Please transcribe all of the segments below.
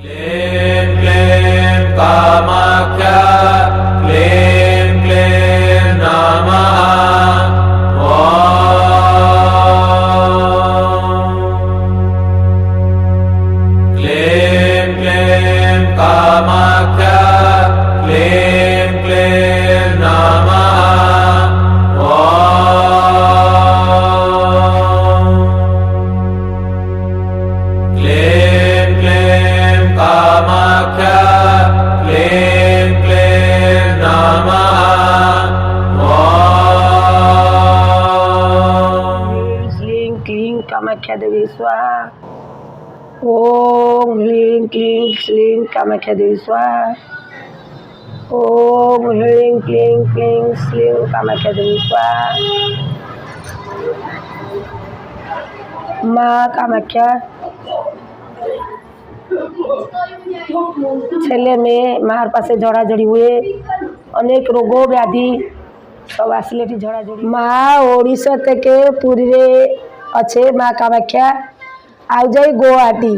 क्लीं क्लीं कामाख्या क्लीं क्लीं नमः। क्लीं क्लीं कामाख्या क्लीं क्लीं नमः। क्लीं क्लीं कामाख्या क्लीं क्लीं नमः। ह्लीं क्लीं कामाख्या देवी स्वाहा। ओम ह्लीं क्लीं श्लीं कामाख्या देवी स्वाहा। ओम ह्लीं क्लीं क्लीं श्लीं कामाख्या देवी स्वाहा। माँ कामाख्या छेले में मार पासे झड़ाझड़ी हुए अनेक रोग व्याधि सब आसिले झड़ाझड़ी माँ ओडिशा থেকে পুরীরে আছে माँ कामाख्या आज जाई गुवाहाटी।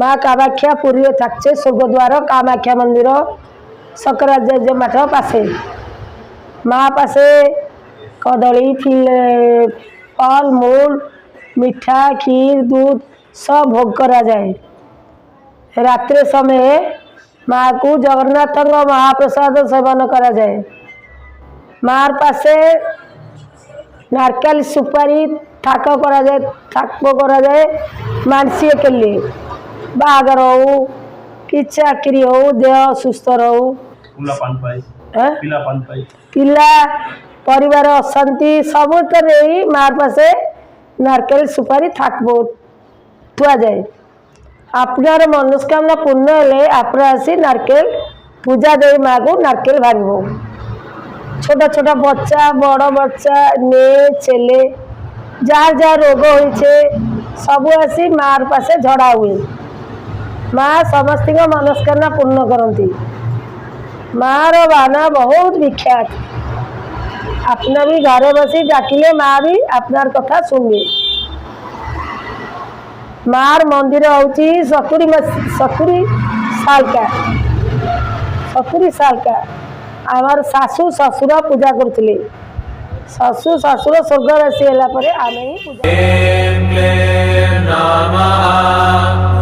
माँ कामाख्या पुरी থাকছে स्वर्गद्वार कामाख्या मंदिर शंकराचार्य मठ पासे। माँ पासे कदली फल मूल मिठा खीर दूध सब भोग करा जाए। रात्रि समय माँ को जगन्नाथ महाप्रसाद सेवन करा जाए। मार पासे नारकेल सुपारी ठाक करा जाए मानसी के लिए बागर हो कि चाकरी हो देह सुस्थ रहू पिला परिवार अशांति सब मार पासे नारकेल सुपारी थाकबो थुआ जाए। आपनार मनस्कामना पूर्ण हेले आपना आसी नारकेल पूजा दे माँ को नारकेल भांगबो। छोटा छोटा बच्चा बड़ बच्चा मेये चेले जार जार रोग होइछे सब आसी मार पासे झड़ा हुए। माँ समस्त मनस्कामना पूर्ण करती। मार बाना बहुत विख्यात। अपना भी घरे बसी डाकिले माँ भी आपनार कथा सुनबे। मार मंदिर होची 70 साल का आमार सासू ससुर पूजा करथिले। सासू ससुर स्वर्ग राशि होला परे आमे ही पूजा। क्लीं क्लीं नमः।